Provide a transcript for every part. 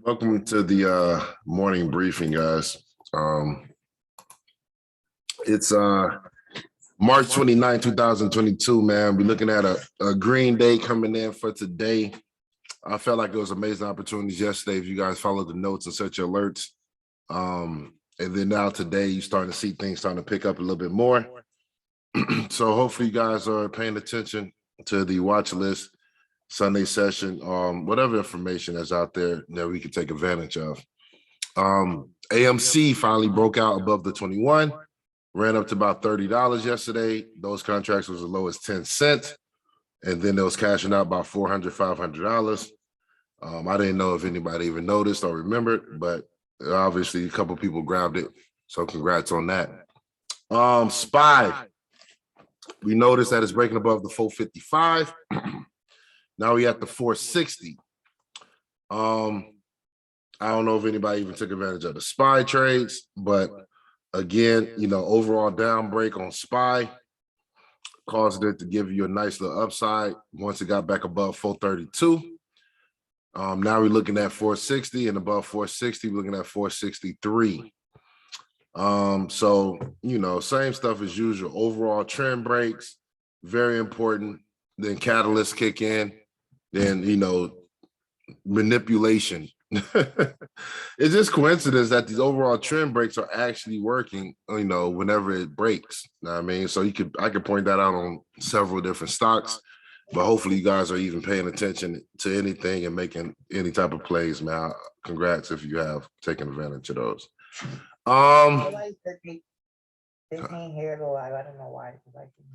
Welcome to the morning briefing, guys. It's March 29th, 2022, man. We're looking at a green day coming in for today. I felt like it was amazing opportunities yesterday if you guys followed the notes and set your alerts. And then now today, you're starting to see things starting to pick up a little bit more. So hopefully you guys are paying attention to the watch list, Sunday session, whatever information that's out there that we can take advantage of. AMC finally broke out above the 21, ran up to about $30 yesterday. Those contracts was as low as 10 cents. And then it was cashing out about $400, $500. I didn't know if anybody even noticed or remembered, but obviously a couple people grabbed it. So congrats on that. SPY, we noticed that it's breaking above the 455. Now we at the 460. I don't know if anybody even took advantage of the SPY trades, but again, overall down break on SPY caused it to give you a nice little upside once it got back above 432. Now we're looking at 460, and above 460, we're looking at 463. So, same stuff as usual. Overall trend breaks, very important. Then catalysts kick in. Then, manipulation. It's just coincidence that these overall trend breaks are actually working, whenever it breaks. You know what I mean? So I could point that out on several different stocks, but hopefully you guys are even paying attention to anything and making any type of plays, man. Congrats if you have taken advantage of those. Disney hair alive. I don't know why.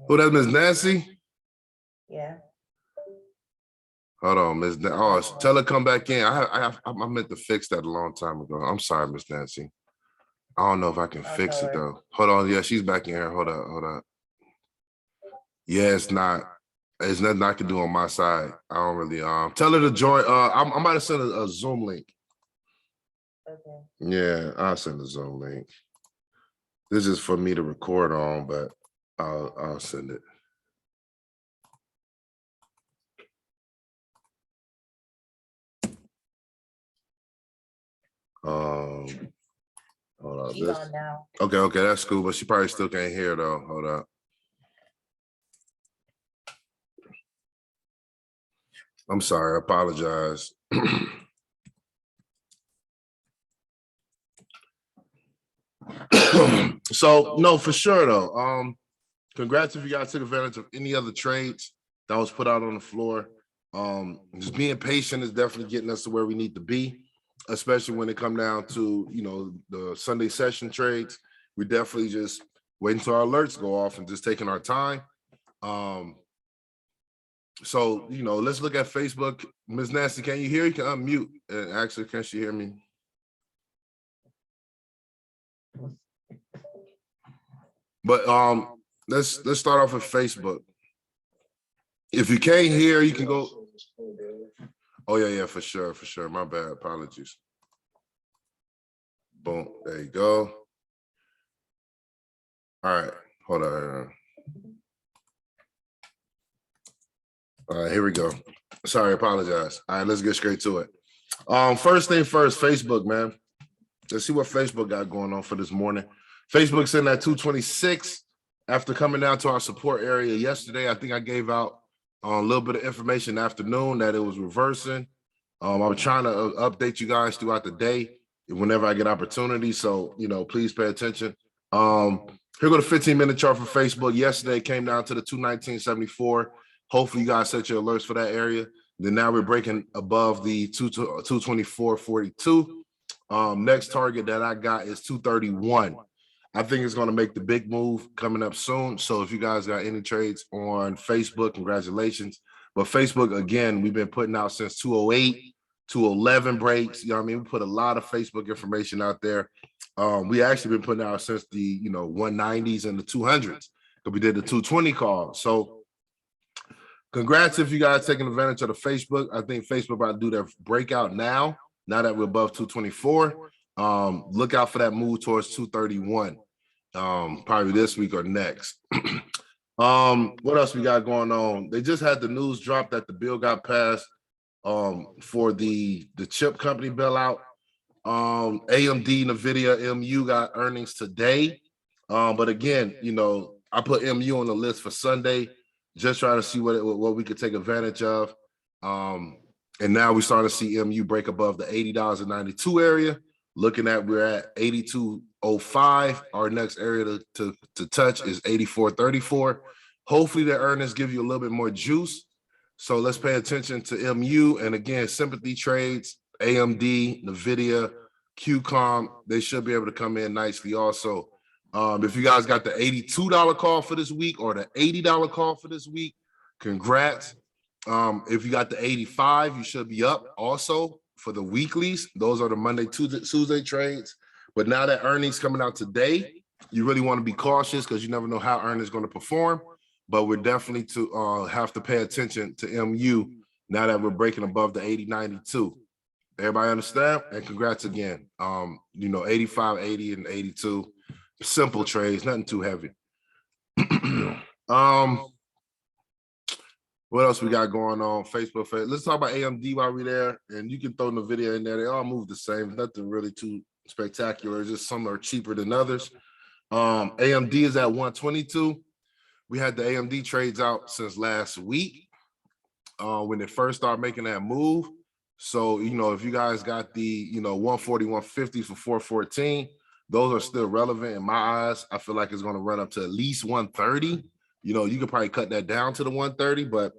Who that's Miss Nancy? Yeah. Hold on, Miss. Oh, tell her come back in. I meant to fix that a long time ago. I'm sorry, Miss Nancy. I don't know if I can fix it though. Hold on. Yeah, she's back in here. Hold up. Yeah, it's not. It's nothing I can do on my side. I don't really. Tell her to join. I might have sent a Zoom link. Okay. Yeah, I'll send a Zoom link. This is for me to record on, but I'll send it. Hold up. She's on now. Okay, that's cool, but she probably still can't hear though. Hold up. I'm sorry, I apologize. So no, for sure though. Congrats if you guys took advantage of any other trades that was put out on the floor. Just being patient is definitely getting us to where we need to be, especially when it come down to the Sunday session trades. We definitely just waiting until our alerts go off and just taking our time. So let's look at Facebook. Ms. Nancy, can you hear? You can unmute. Actually, can she hear me? But let's start off with Facebook. If you can't hear, you can go. Oh yeah, for sure. My bad. Apologies. Boom. There you go. All right. Hold on. All right, here we go. Sorry, apologize. All right, let's get straight to it. First thing first, Facebook, man. Let's see what Facebook got going on for this morning. Facebook's sitting at 226 after coming down to our support area yesterday. I think I gave out a little bit of information in the afternoon that it was reversing. I'm trying to update you guys throughout the day whenever I get opportunity. So, please pay attention. Here go the 15-minute chart for Facebook. Yesterday came down to the 219.74. Hopefully you guys set your alerts for that area. Then now we're breaking above the 224.42. Next target that I got is 231. I think it's going to make the big move coming up soon. So if you guys got any trades on Facebook, congratulations. But Facebook, again, we've been putting out since 208, 211 breaks. We put a lot of Facebook information out there. We actually been putting out since the 190s and the 200s. We did the 220 call. So congrats if you guys taking advantage of the Facebook. I think Facebook about to do their breakout now that we're above 224. Look out for that move towards 231. Probably this week or next. What else we got going on? They just had the news drop that the bill got passed for the chip company bailout. AMD, NVIDIA, MU got earnings today. But again, you know, I put MU on the list for Sunday, just trying to see what we could take advantage of. And now we're starting to see MU break above the $80.92 area. Looking at, we're at 82.05. Our next area to touch is 84.34. Hopefully the earnings give you a little bit more juice. So let's pay attention to MU. And again, sympathy trades, AMD, NVIDIA, QCOM, they should be able to come in nicely also. If you guys got the $82 call for this week or the $80 call for this week, congrats. If you got the 85, you should be up also for the weeklies. Those are the Monday, Tuesday trades. But now that earnings coming out today, you really want to be cautious because you never know how earnings going to perform. But we're definitely to have to pay attention to MU now that we're breaking above the 80.92. Everybody understand? And congrats again. You know, 85, 80, and 82. Simple trades, nothing too heavy. What else we got going on? Facebook. Let's talk about AMD while we're there. And you can throw the video in there. They all move the same. Nothing really too spectacular. Just some are cheaper than others. AMD is at 122. We had the AMD trades out since last week when they first started making that move. So, you know, if you guys got the, you know, 140, 150 for 414, those are still relevant in my eyes. I feel like it's going to run up to at least 130. You know, you could probably cut that down to the 130, but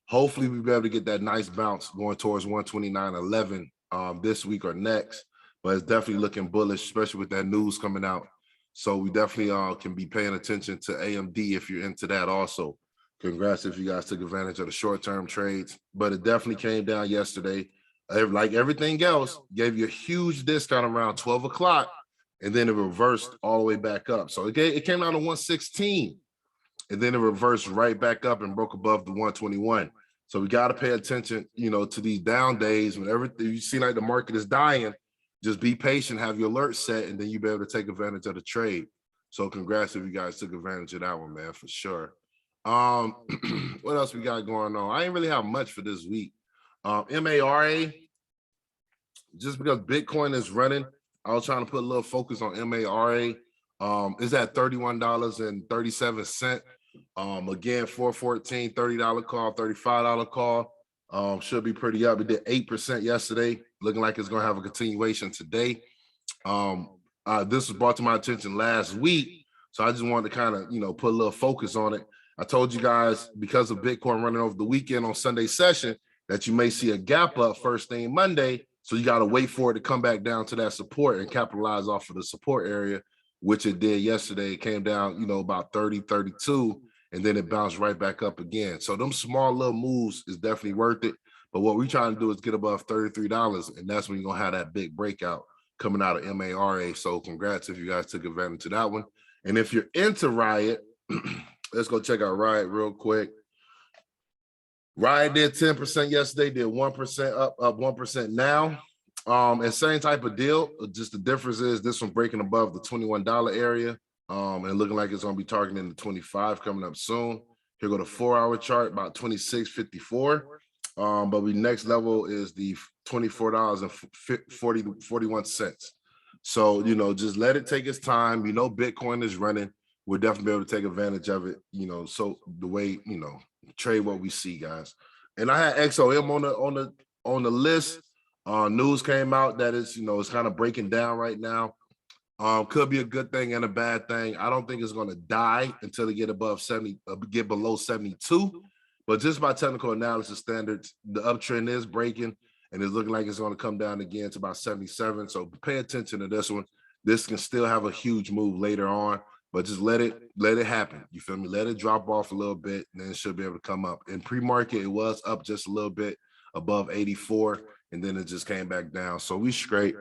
hopefully we'll be able to get that nice bounce going towards 129.11 this week or next. But it's definitely looking bullish, especially with that news coming out. So we definitely can be paying attention to AMD if you're into that also. Congrats if you guys took advantage of the short-term trades. But it definitely came down yesterday. Like everything else, gave you a huge discount around 12 o'clock, and then it reversed all the way back up. So it came down to 116, and then it reversed right back up and broke above the 121. So we got to pay attention, you know, to these down days. Whenever you see like the market is dying, just be patient, have your alert set, and then you'll be able to take advantage of the trade. So congrats if you guys took advantage of that one, man, for sure. What else we got going on? I ain't really have much for this week. MARA, just because Bitcoin is running, I was trying to put a little focus on MARA. It's at $31.37. Again, 414, $30 call, $35 call. Should be pretty up. It did 8% yesterday, looking like it's going to have a continuation today. This was brought to my attention last week, so I just wanted to kind of, you know, put a little focus on it. I told you guys, because of Bitcoin running over the weekend on Sunday session, that you may see a gap up first thing Monday, so you got to wait for it to come back down to that support and capitalize off of the support area, which it did yesterday. It came down, you know, about 30, 32, and then it bounced right back up again. So them small little moves is definitely worth it. But what we're trying to do is get above $33, and that's when you're going to have that big breakout coming out of MARA. So congrats if you guys took advantage of that one. And if you're into Riot, let's go check out Riot real quick. Riot did 10% yesterday, did 1% up 1% now. And same type of deal, just the difference is this one breaking above the $21 area and looking like it's going to be targeting the 25 coming up soon. Here go the 4-hour chart, about 26.54. But we next level is the $24.41. So, you know, just let it take its time. You know, Bitcoin is running. We'll definitely be able to take advantage of it, you know, so the way, you know, trade what we see, guys. And I had XOM on the list. News came out that it's, you know, it's kind of breaking down right now. Could be a good thing and a bad thing. I don't think it's going to die until they get above 70, get below 72. But just by technical analysis standards, the uptrend is breaking, and it's looking like it's going to come down again to about 77. So pay attention to this one. This can still have a huge move later on, but just let it happen. You feel me? Let it drop off a little bit, and then it should be able to come up. In pre-market, it was up just a little bit above 84, and then it just came back down. So we straight.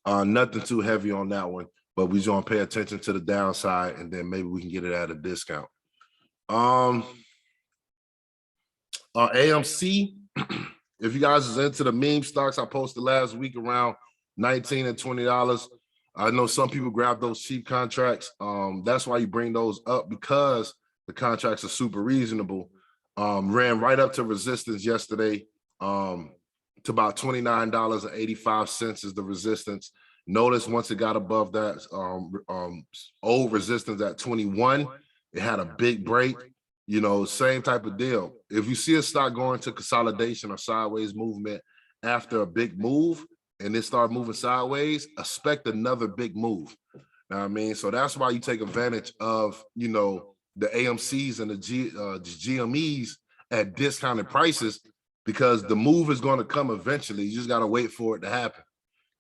Nothing too heavy on that one, but we just want to pay attention to the downside, and then maybe we can get it at a discount. AMC, if you guys is into the meme stocks I posted last week around $19 and $20, I know some people grab those cheap contracts. That's why you bring those up, because the contracts are super reasonable. Ran right up to resistance yesterday. to about $29.85 is the resistance. Notice once it got above that old resistance at 21, it had a big break. You know, same type of deal. If you see a stock going to consolidation or sideways movement after a big move and it start moving sideways, expect another big move. Know what I mean? So that's why you take advantage of, you know, the AMCs and the GMEs at discounted prices, because the move is going to come eventually. You just got to wait for it to happen.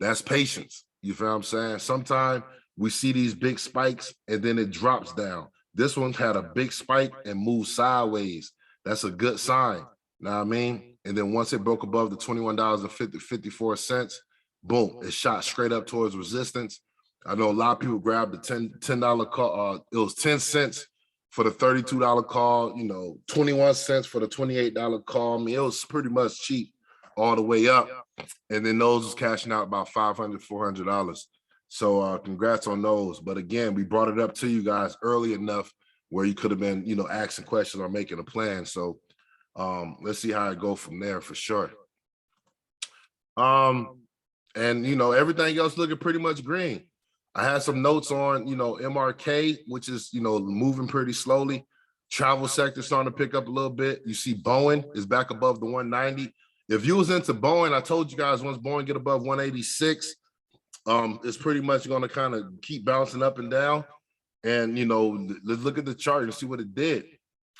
That's patience. You feel what I'm saying? Sometimes we see these big spikes and then it drops down. This one had a big spike and moved sideways. That's a good sign. Know what I mean? And then once it broke above the $21.54, boom, it shot straight up towards resistance. I know a lot of people grabbed the $10 call. It was 10 cents for the $32 call, you know, 21 cents for the $28 call. I mean, it was pretty much cheap all the way up. And then those was cashing out about $500, $400. So congrats on those. But again, we brought it up to you guys early enough where you could have been, you know, asking questions or making a plan. So let's see how it go from there for sure. And, you know, everything else looking pretty much green. I had some notes on, you know, MRK, which is, you know, moving pretty slowly. Travel sector starting to pick up a little bit. You see Boeing is back above the 190. If you was into Boeing, I told you guys once Boeing get above 186, it's pretty much going to kind of keep bouncing up and down. And, you know, let's look at the chart and see what it did.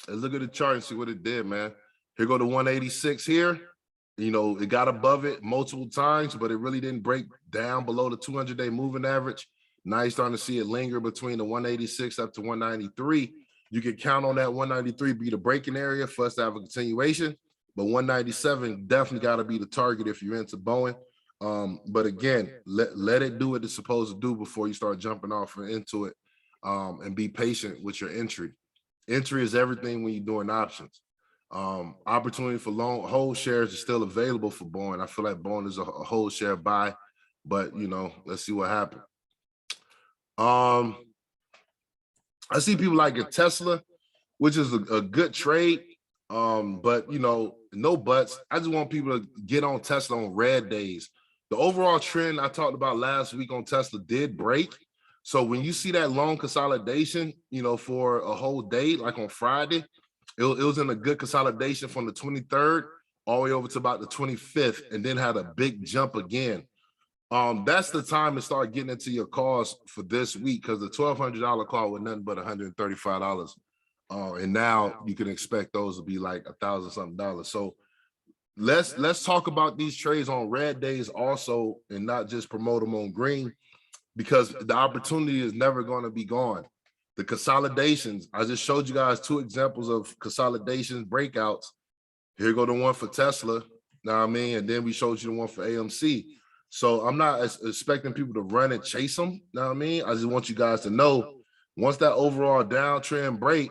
Let's look at the chart and see what it did, man. Here go to 186 here. You know, it got above it multiple times, but it really didn't break down below the 200-day moving average. Now you're starting to see it linger between the 186 up to 193. You can count on that 193 be the breaking area for us to have a continuation, but 197 definitely got to be the target if you're into Boeing. But again, let it do what it's supposed to do before you start jumping off into it, and be patient with your entry. Entry is everything when you're doing options. Opportunity for long hold shares is still available for Boeing. I feel like Boeing is a hold share buy, but you know, let's see what happens. I see people like a Tesla, which is a good trade. But you know, no buts. I just want people to get on Tesla on red days. The overall trend I talked about last week on Tesla did break. So when you see that long consolidation, you know, for a whole day, like on Friday, it was in a good consolidation from the 23rd all the way over to about the 25th, and then had a big jump again. That's the time to start getting into your calls for this week, because the $1,200 call was nothing but $135. And now you can expect those to be like $1,000 something. So let's talk about these trades on red days also, and not just promote them on green, because the opportunity is never going to be gone. The consolidations, I just showed you guys 2 examples of consolidations breakouts. Here go the one for Tesla, know what I mean? And then we showed you the one for AMC. So I'm not expecting people to run and chase them, know what I mean? I just want you guys to know, once that overall downtrend break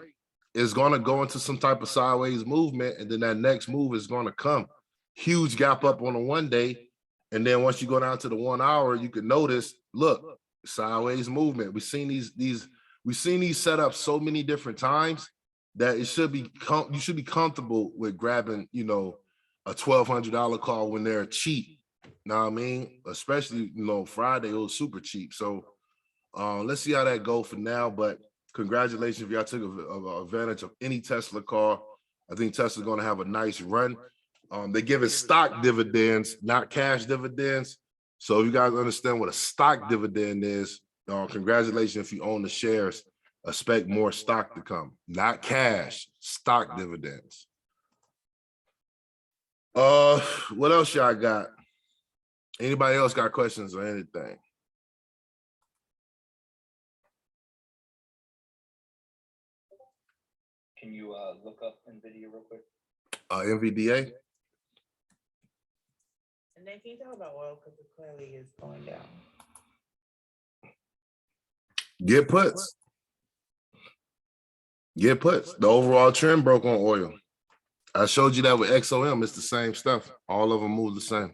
is going to go into some type of sideways movement, and then that next move is going to come. Huge gap up on the 1 day. And then once you go down to the 1 hour, you can notice, look, sideways movement. We've seen these set up so many different times that it should be you should be comfortable with grabbing, you know, a $1,200 call when they're cheap. Know what I mean? Especially, you know, Friday it was super cheap. So let's see how that go for now. But congratulations if y'all took advantage of any Tesla call. I think Tesla's going to have a nice run. They give it stock dividends, not cash dividends. So if you guys understand what a stock dividend is, congratulations if you own the shares. Expect more stock to come, not cash, stock dividends. What else y'all got? Anybody else got questions or anything? Can you look up NVIDIA real quick? NVDA? And then can you talk about oil, because it clearly is going down. Get puts. Get puts. The overall trend broke on oil. I showed you that with XOM. It's the same stuff. All of them move the same.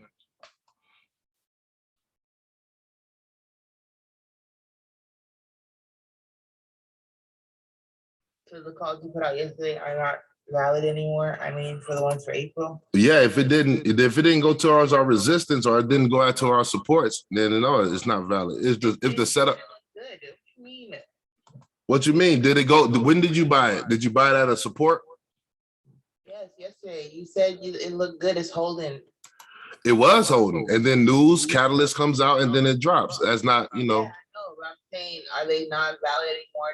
So the calls you put out yesterday are not valid anymore? I mean, for the ones for April? Yeah, if it didn't go towards our resistance or it didn't go out to our supports, then no, it's not valid. It's just if the setup. Good. What do you mean? What you mean? Did it go? When did you buy it? Did you buy it at a support? Yes, yesterday you said it looked good. It's holding. It was holding, and then news catalyst comes out, and then it drops. That's not, Yeah, I know, but I'm saying, are they not valid anymore?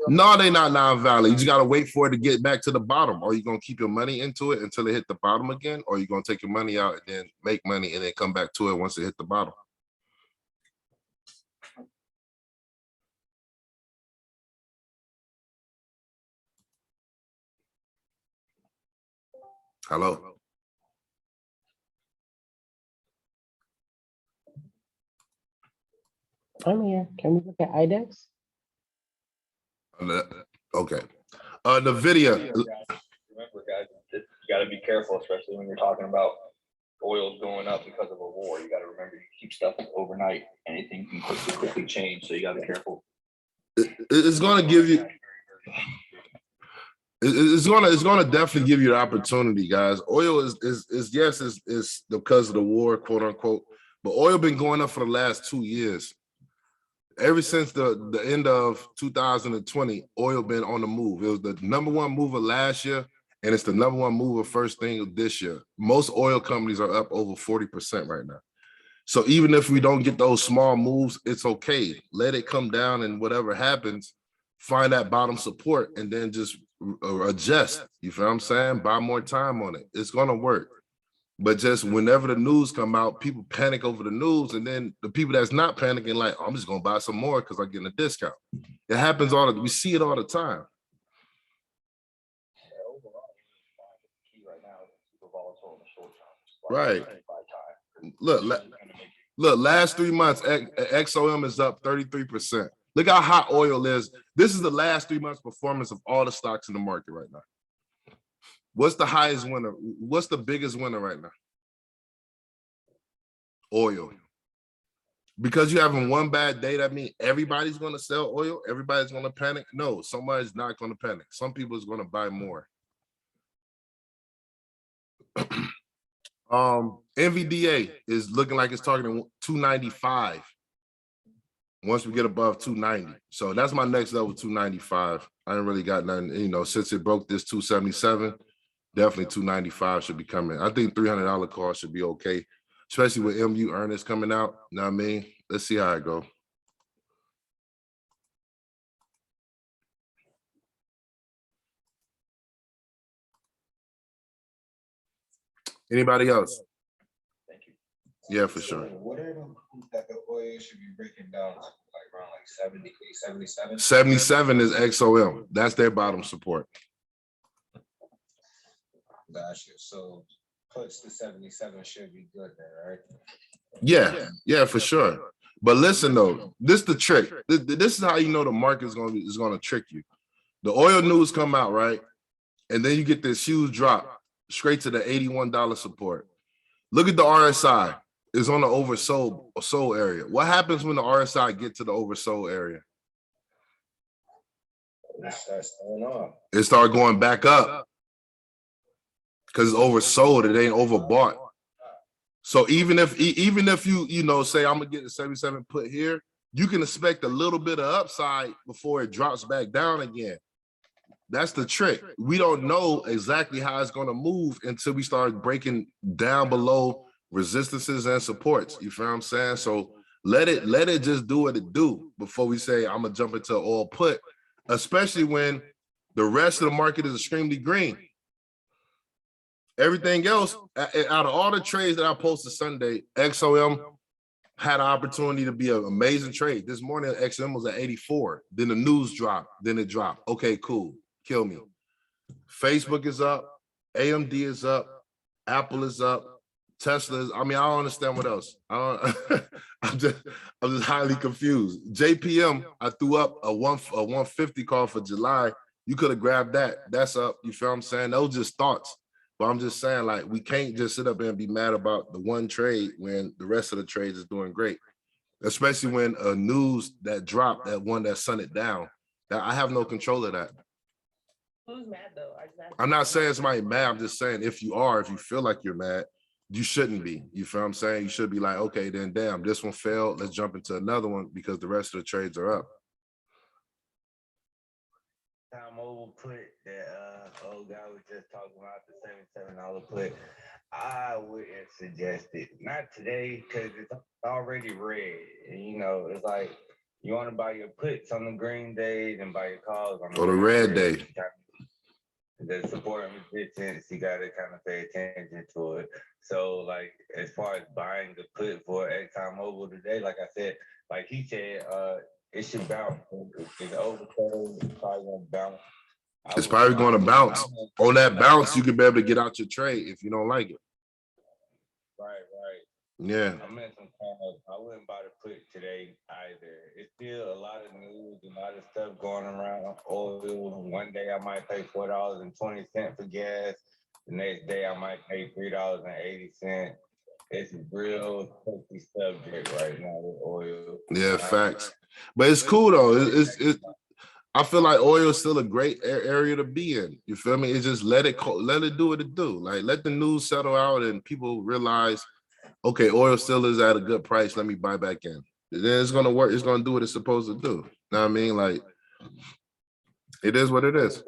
No, they not non-valid. You just gotta wait for it to get back to the bottom. Or you gonna keep your money into it until it hit the bottom again, or you gonna take your money out and then make money and then come back to it once it hit the bottom. Hello. I'm here. Can we look at IDEX? Okay. The video. Remember, guys, you gotta be careful, especially when you're talking about oil's going up because of a war. You gotta remember, you keep stuff overnight, anything can quickly change, so you gotta be careful. It's gonna give you. It's gonna definitely give you the opportunity, guys. Oil is because of the war, quote unquote. But oil been going up for the last 2 years. Ever since the end of 2020, oil been on the move. It was the #1 mover last year, and it's the #1 mover first thing of this year. Most oil companies are up over 40% right now. So even if we don't get those small moves, it's okay. Let it come down, and whatever happens, find that bottom support and then just adjust. You feel what I'm saying? Buy more time on it. It's gonna work. But just whenever the news come out, people panic over the news, and then the people that's not panicking, like, oh, I'm just gonna buy some more because I'm getting a discount. It happens we see it all the time. Right. Look, last 3 months, XOM is up 33%. Look how hot oil is. This is the last 3 months performance of all the stocks in the market right now. What's the highest winner? What's the biggest winner right now? Oil. Because you're having one bad day, that means everybody's going to sell oil? Everybody's going to panic? No, somebody's not going to panic. Some people is going to buy more. NVDA is looking like it's targeting 295 once we get above 290. So that's my next level, 295. I ain't really got nothing, since it broke this 277, definitely 295 should be coming. I think $300 call should be okay, especially with MU earnings coming out. You know what I mean? Let's see how it go. Anybody else? Thank you. Yeah, for sure. What are the that the oil should be breaking down to, like around like 70, 77? 77 is XOM. That's their bottom support. Gotcha. So puts to 77 should be good then, right? Yeah, for sure. But listen though, this is the trick. This is how you know the market is gonna trick you. The oil news come out, right? And then you get this huge drop straight to the $81 support. Look at the RSI. It's on the oversold area. What happens when the RSI get to the oversold area? It start going back up because it's oversold. It ain't overbought. So even if you say I'm gonna get the 77 put here, you can expect a little bit of upside before it drops back down again. That's the trick. We don't know exactly how it's going to move until we start breaking down below resistances and supports. You feel what I'm saying? So let it just do what it do before we say I'm gonna jump into oil put, especially when the rest of the market is extremely green. Everything else, out of all the trades that I posted Sunday, XOM had an opportunity to be an amazing trade. This morning, XOM was at 84. Then the news dropped. Then it dropped. Okay, cool. Kill me. Facebook is up. AMD is up. Apple is up. Tesla is. I mean, I don't understand what else. I'm just highly confused. JPM, I threw up a 150 call for July. You could have grabbed that. That's up. You feel what I'm saying? Those just thoughts. But I'm just saying, like, we can't just sit up and be mad about the one trade when the rest of the trades is doing great, especially when news that dropped, that one that sent it down. I have no control of that. Who's mad though? I just asked I'm you. not saying somebody mad. I'm just saying if you feel like you're mad, you shouldn't be. You feel what I'm saying? You should be like, okay, then damn, this one failed. Let's jump into another one because the rest of the trades are up. Time Mobile put that old guy was just talking about the $77 put. I wouldn't suggest it. Not today, because it's already red. And you know, it's like you want to buy your puts on the green days and buy your calls on Or the red day. The support and resistance, you gotta kind of pay attention to it. So, like, as far as buying the put for ExxonMobil today, like I said, like he said, it should bounce. It's oversold. It's probably gonna bounce. It's probably going to bounce. On that bounce, you can be able to get out your trade if you don't like it. Right. Yeah. I'm in some kind of, I wouldn't buy the put today either. It's still a lot of news, a lot of stuff going around. Oil. One day I might pay $4.20 for gas. The next day I might pay $3.80. It's a real tricky subject right now with oil. Yeah, facts. But it's cool though. I feel like oil is still a great area to be in. You feel me? It's just let it do what it do. Like let the news settle out and people realize, okay, oil still is at a good price. Let me buy back in. Then it's gonna work. It's gonna do what it's supposed to do. You know what I mean? Like it is what it is. And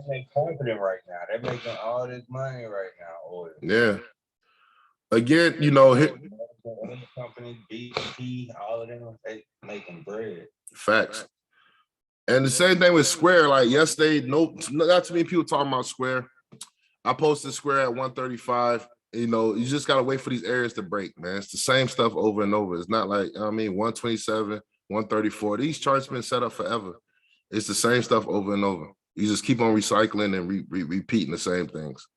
they're confident right now. They're making all this money right now. Oil. Yeah. Again, you know, Company, BP, all of them, they making bread. facts. And the same thing with Square. Like yesterday, not too many people talking about Square. I posted Square at 135. You know, you just gotta wait for these areas to break, man. It's the same stuff over and over. It's not like 127, 134. These charts been set up forever. It's the same stuff over and over. You just keep on recycling and repeating the same things.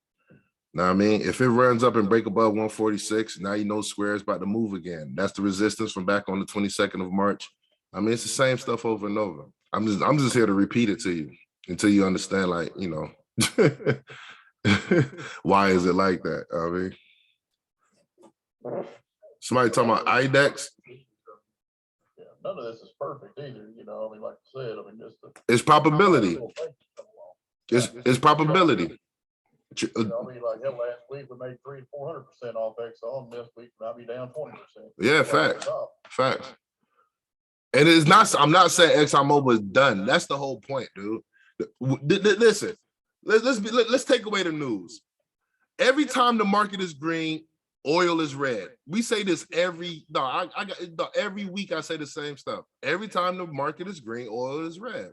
Know what I mean? If it runs up and break above 146, now you know Square is about to move again. That's the resistance from back on the 22nd of March. I mean, it's the same stuff over and over. I'm just here to repeat it to you until you understand, like, you know, why is it like that? I mean, somebody talking about IDEX. Yeah, none of this is perfect either, you know, I mean, like I said, I mean, just. It's probability. It's probability. You know, I mean, like, hell, last week we made 300 to 400% off Exxon. This week I'll be down 20%. Yeah, facts. Facts. And it's not, I'm not saying ExxonMobil is done. That's the whole point, dude. Listen, let's take away the news. Every time the market is green, oil is red. We say this every week. I say the same stuff. Every time the market is green, oil is red.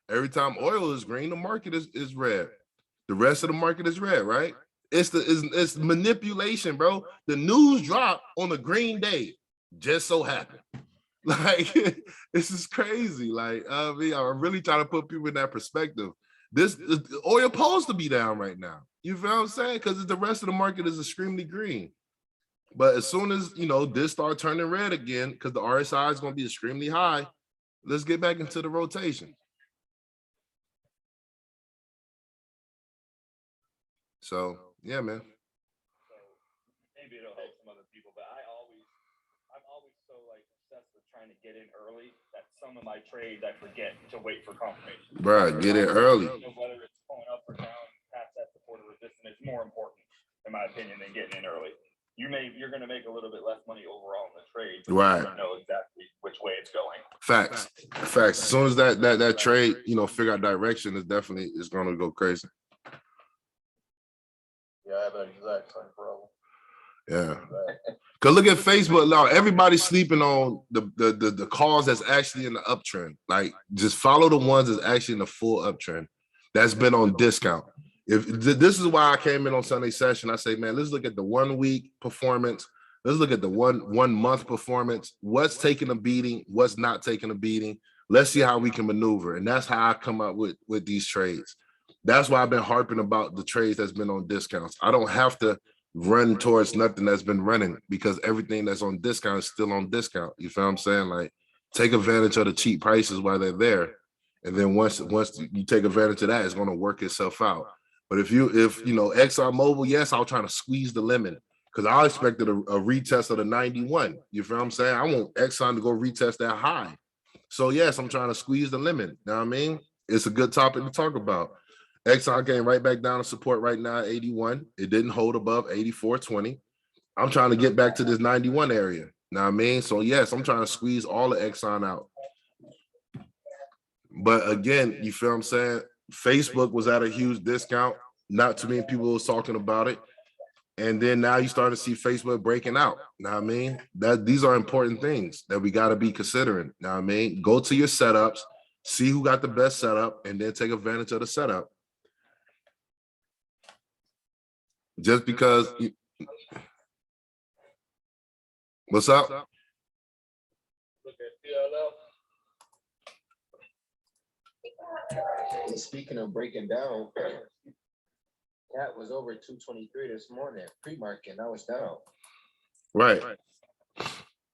Every time oil is green, the market is red. The rest of the market is red, right? It's manipulation, bro. The news drop on a green day, just so happened. Like, this is crazy. Like, I mean, I'm really trying to put people in that perspective. This oil supposed to be down right now. You feel what I'm saying? Because the rest of the market is extremely green. But as soon as, you know, this start turning red again, because the RSI is going to be extremely high, let's get back into the rotation. So, yeah, man. Maybe it'll help some other people, but I'm always so like obsessed with trying to get in early that some of my trades I forget to wait for confirmation. Bruh, get in early. Whether it's going up or down, past that support or resistance, it's more important, in my opinion, than getting in early. You're going to make a little bit less money overall in the trade, but right? You don't know exactly which way it's going. Facts. As soon as that trade, you know, figure out direction, it's going to go crazy. Yeah, I have that exact same problem. Yeah. Cause look at Facebook now. Everybody's sleeping on the calls that's actually in the uptrend. Like, just follow the ones that's actually in the full uptrend. That's been on discount. If this is why I came in on Sunday session, I say, man, let's look at the 1 week performance. Let's look at the one month performance. What's taking a beating? What's not taking a beating? Let's see how we can maneuver. And that's how I come up with these trades. That's why I've been harping about the trades that's been on discounts. I don't have to run towards nothing that's been running because everything that's on discount is still on discount. You feel what I'm saying? Like, take advantage of the cheap prices while they're there. And then once you take advantage of that, it's going to work itself out. But if you know, ExxonMobil, yes, I'll try to squeeze the lemon because I expected a retest of the 91. You feel what I'm saying? I want Exxon to go retest that high. So yes, I'm trying to squeeze the lemon. You know what I mean? It's a good topic to talk about. Exxon came right back down to support right now at 81. It didn't hold above 84.20. I'm trying to get back to this 91 area. Know what I mean? So yes, I'm trying to squeeze all the Exxon out. But again, you feel what I'm saying? Facebook was at a huge discount. Not too many people was talking about it. And then now you start to see Facebook breaking out. Know what I mean? These are important things that we got to be considering. Know what I mean? Go to your setups, see who got the best setup, and then take advantage of the setup. Just because what's up? And speaking of breaking down, cat was over 223 this morning, pre-market, now it's down. Right.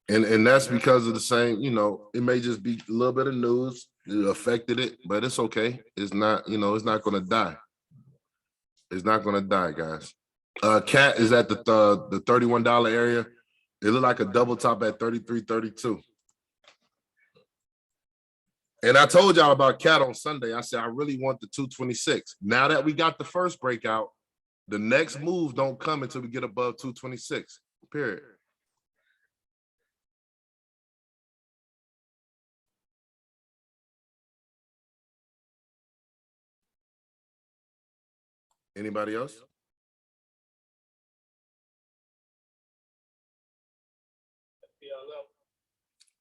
And that's because of the same, you know, it may just be a little bit of news that affected it, but it's okay. It's not, you know, it's not gonna die. It's not gonna die, guys. Cat is at the $31 area. It looked like a double top at 33.32. And I told y'all about Cat on Sunday. I said I really want the 226. Now that we got the first breakout, the next move don't come until we get above 226. Period. Anybody else?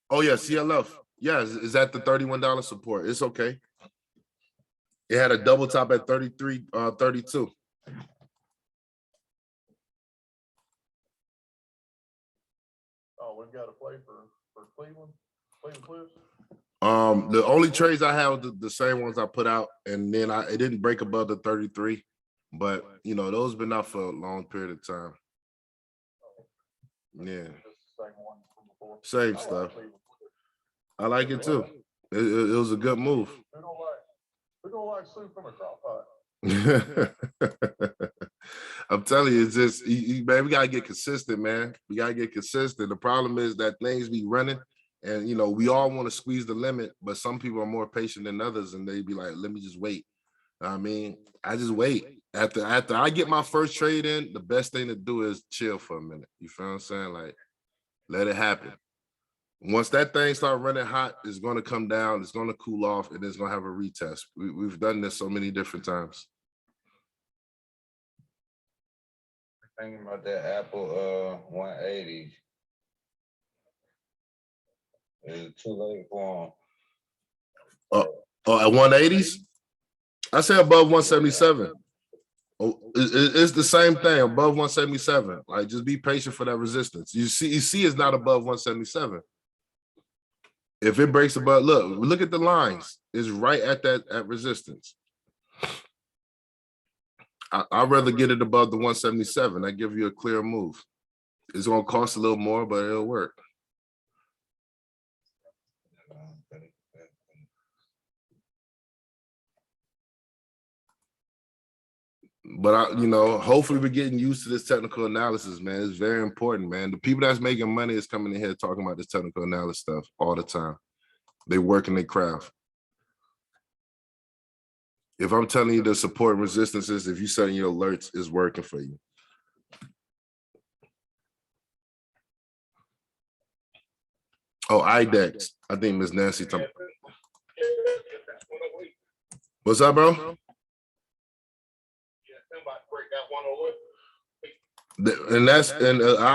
Oh yeah, CLF. Yeah, is at the $31 support. It's okay. It had a double top at 33.32. Oh, we've got to play for Cleveland Cliffs. The only trades I have the same ones I put out, and then it didn't break above the 33, but you know those been out for a long period of time. Yeah, Just the same one from before. same I like stuff. Cleveland Cliffs. I like it too. It was a good move. Who don't like soup from a crock pot? I'm telling you, it's just man, we gotta get consistent, man. We gotta get consistent. The problem is that things be running, and you know, we all want to squeeze the limit, but some people are more patient than others, and they be like, let me just wait. I mean, I just wait. After I get my first trade in, the best thing to do is chill for a minute. You feel what I'm saying? Like, let it happen. Once that thing start running hot, it's going to come down, it's going to cool off, and it's going to have a retest. We've done this so many different times. Thinking about that Apple 180. Is it too late for them? Oh, at 180s? I say above 177. Oh, it's the same thing, above 177. Like, just be patient for that resistance. You see it's not above 177. If it breaks above, look at the lines. It's right at that resistance. I'd rather get it above the 177. That give you a clear move. It's gonna cost a little more, but it'll work. But you know, hopefully we're getting used to this technical analysis, man. It's very important, man. The people that's making money is coming in here talking about this technical analysis stuff all the time. They work in their craft. If I'm telling you the support and resistances, if you setting your alerts, is working for you. Oh, IDEX. I think Miss Nancy. What's up, bro? And I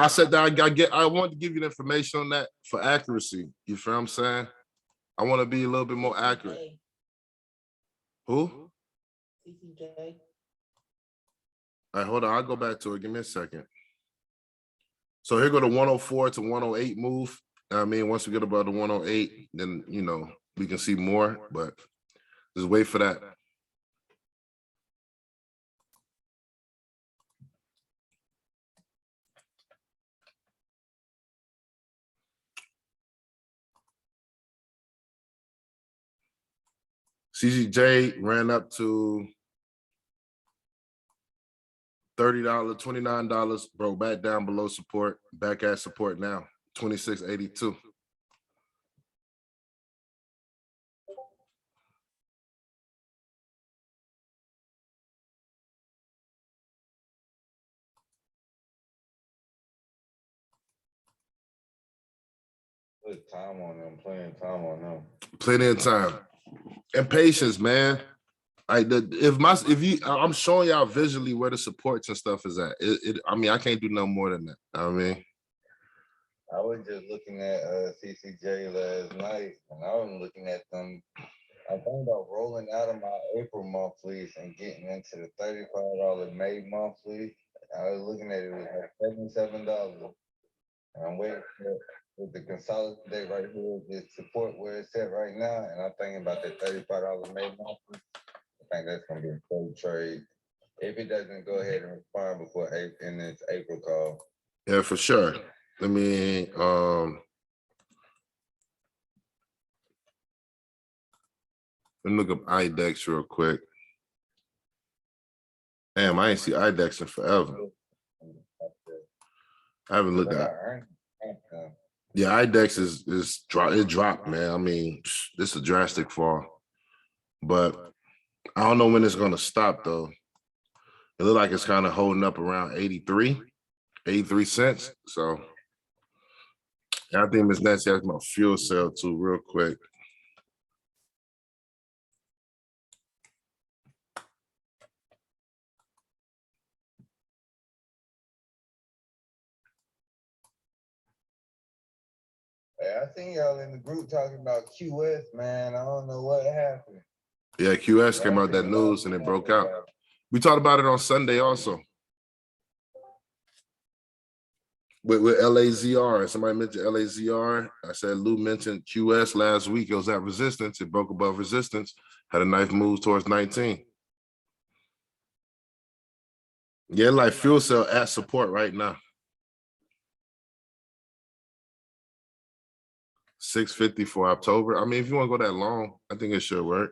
said that I want to give you the information on that for accuracy. You feel what I'm saying? I want to be a little bit more accurate. Who? CCJ. All right, hold on. I'll go back to it. Give me a second. So here go the 104 to 108 move. I mean, once we get above the 108, then you know we can see more, but just wait for that. CCJ ran up to $30, $29, broke back down below support, back at support now, 26.82. Put time on them, plenty of time on them. Plenty of time. And patience, man. I'm showing y'all visually where the supports and stuff is at. I mean, I can't do no more than that. I mean, I was just looking at CCJ last night, and I was looking at them. I think about rolling out of my April monthlies and getting into the $35 May monthly. I was looking at it, was like $77. And I'm waiting for the consolidate right here, the support where it's at right now. And I'm thinking about that $35 May monthly. I think that's gonna be a cold trade. If it doesn't go ahead and respond before April, in this April call. yeah, for sure. I mean, let me look up IDEX real quick. Damn, I ain't see IDEX in forever. I haven't looked at. Yeah, IDEX it dropped, man. I mean, this is a drastic fall, but I don't know when it's gonna stop though. It looks like it's kind of holding up around 83 cents. So yeah, I think Ms. Nancy has my fuel cell too, real quick. Hey, I seen y'all in the group talking about QS, man. I don't know what happened. Yeah, QS came out that news and it broke out. We talked about it on Sunday also. With LAZR, somebody mentioned LAZR. I said Lou mentioned QS last week. It was at resistance. It broke above resistance. Had a nice move towards 19. Yeah, like fuel cell at support right now. 650 for October. I mean, if you want to go that long, I think it should work.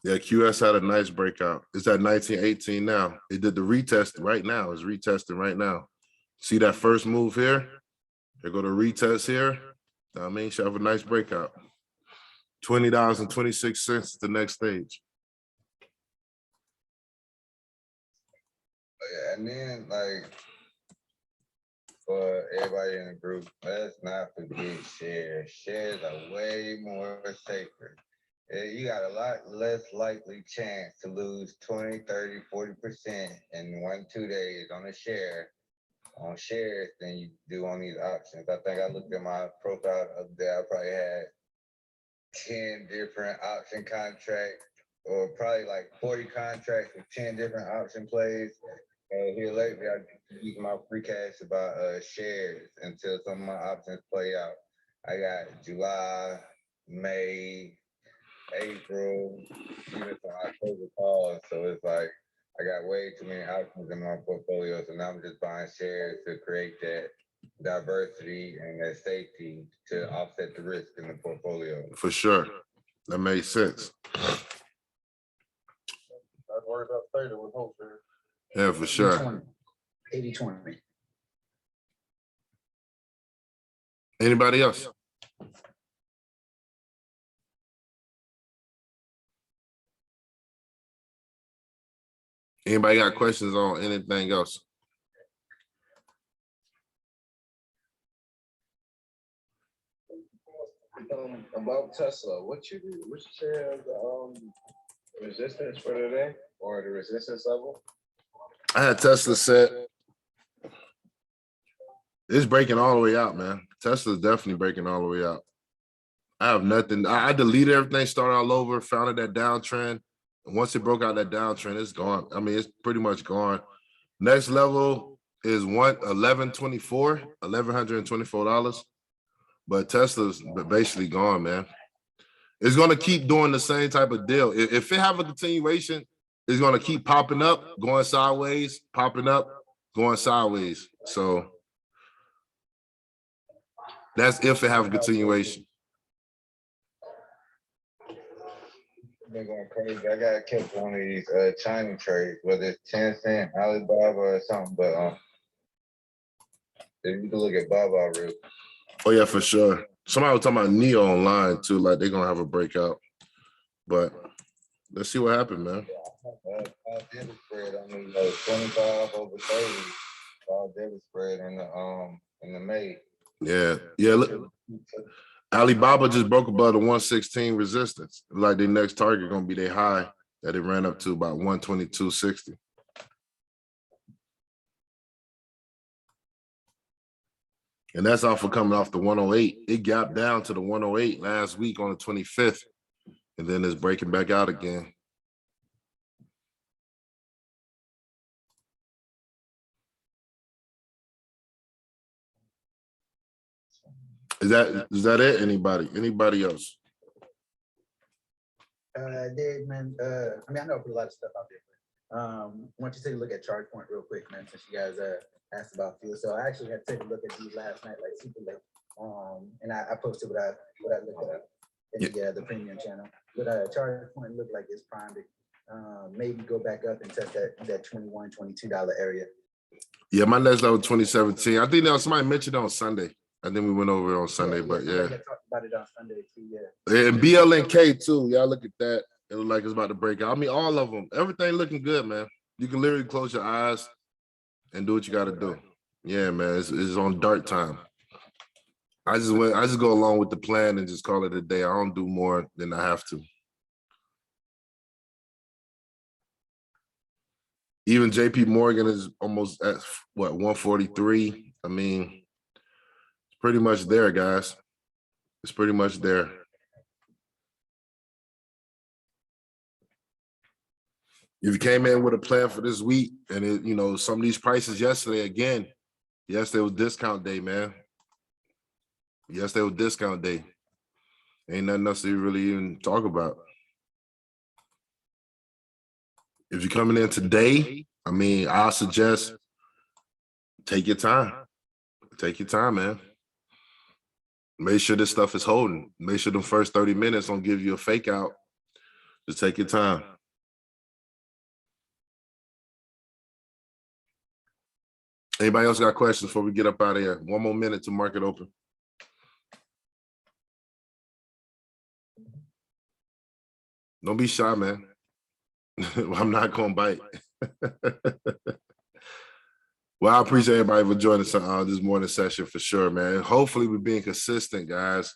Yeah, QS had a nice breakout. It's at 1918 now. It did the retest right now. It's retesting right now. See that first move here? They go to retest here. I mean, should have a nice breakout. $20.26 the next stage. Yeah, and then like for everybody in the group, let's not forget shares. Shares are way more safer. You got a lot less likely chance to lose 20, 30, 40% in 1-2 days on a share on shares than you do on these options. I think I looked at my profile up there. I probably had 10 different option contracts, or probably like 40 contracts with 10 different option plays. Here lately, I use my free cash about shares until some of my options play out. I got July, May, April, even some October calls. So it's like I got way too many options in my portfolio. So now I'm just buying shares to create that diversity and that safety to offset the risk in the portfolio. For sure. That makes sense. I'd worry about theta with wholesale. Yeah, for sure. 80-20. Anybody else? Anybody got questions on anything else? About Tesla, what you say the resistance for today or the resistance level? I had Tesla set. It's breaking all the way out, man. Tesla's definitely breaking all the way out. I have nothing. I deleted everything, started all over, found that downtrend. And once it broke out that downtrend, it's gone. I mean, it's pretty much gone. Next level is $1,124. But Tesla's basically gone, man. It's going to keep doing the same type of deal. If it have a continuation, it's going to keep popping up, going sideways, popping up, going sideways. So that's if it have a continuation. Been going crazy. I got kept one of these China trades, whether it's Tencent, Alibaba, or something. But if you can look at Baba real. Oh yeah, for sure. Somebody was talking about Neo online too, like they're gonna have a breakout. But let's see what happened, man. Spread on me like 25 over 30. $5 debit spread in the May. Yeah, yeah. Look, Alibaba just broke above the 116 resistance. Like their next target gonna be their high that it ran up to about 122.60. And that's off of coming off the 108. It gapped down to the 108 last week on the 25th, and then it's breaking back out again. Is that it? Anybody else? Dave, man, I mean, I know I put a lot of stuff out there, but why don't you take a look at ChargePoint real quick, man, since you guys asked about fuel. So I actually had to take a look at these last night, like super late. And I posted what I looked at in the premium channel. But ChargePoint looked like it's primed to maybe go back up and test that $21, $22 area. Yeah, my next level 2017. I think there was somebody mentioned it on Sunday. I think we went over it on Sunday, but yeah. I talked about it on Sunday too, yeah. And BLNK too. Y'all look at that. It look like it's about to break out. I mean, all of them. Everything looking good, man. You can literally close your eyes and do what you got to do. Yeah, man. It's on dark time. I just go along with the plan and just call it a day. I don't do more than I have to. Even JP Morgan is almost at what, 143. I mean, it's pretty much there, guys. It's pretty much there. If you came in with a plan for this week and it, you know, some of these prices yesterday was discount day, man. Yesterday was discount day. Ain't nothing else to really even talk about. If you're coming in today, I mean, I suggest take your time. Take your time, man. Make sure this stuff is holding. Make sure the first 30 minutes don't give you a fake out. Just take your time. Anybody else got questions before we get up out of here? One more minute to market open. Don't be shy, man. I'm not gonna bite. Well, I appreciate everybody for joining us this morning session for sure, man. Hopefully we're being consistent, guys.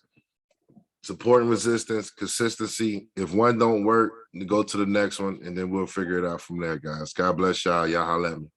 Support and resistance, consistency. If one don't work, go to the next one, and then we'll figure it out from there, guys. God bless y'all. Y'all holla at me.